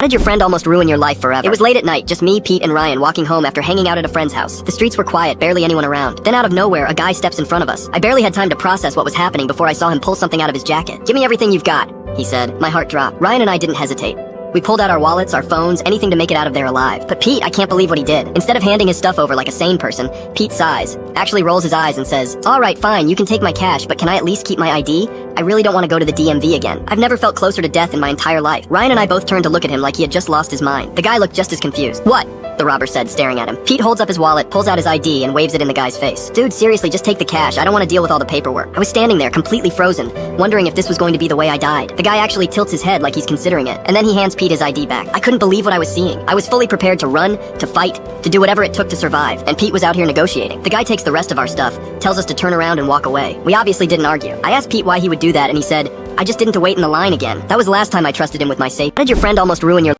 How did your friend almost ruin your life forever? It was late at night, just me, Pete, and Ryan walking home after hanging out at a friend's house. The streets were quiet, barely anyone around. Then out of nowhere, a guy steps in front of us. I barely had time to process what was happening before I saw him pull something out of his jacket. "Give me everything you've got," he said. My heart dropped. Ryan and I didn't hesitate. We pulled out our wallets, our phones, anything to make it out of there alive. But Pete, I can't believe what he did. Instead of handing his stuff over like a sane person, Pete sighs, actually rolls his eyes and says, "All right, fine, you can take my cash, but can I at least keep my ID? I really don't want to go to the DMV again. I've never felt closer to death in my entire life." Ryan and I both turned to look at him like he had just lost his mind. The guy looked just as confused. "What?" the robber said, staring at him. Pete holds up his wallet, pulls out his ID, and waves it in the guy's face. "Dude, seriously, just take the cash. I don't want to deal with all the paperwork." I was standing there, completely frozen, wondering if this was going to be the way I died. The guy actually tilts his head like he's considering it, and then he hands Pete his ID back. I couldn't believe what I was seeing. I was fully prepared to run, to fight, to do whatever it took to survive, and Pete was out here negotiating. The guy takes the rest of our stuff, tells us to turn around and walk away. We obviously didn't argue. I asked Pete why he would do that, and he said, "I just didn't to wait in the line again." That was the last time I trusted him with my safe. How did your friend almost ruin your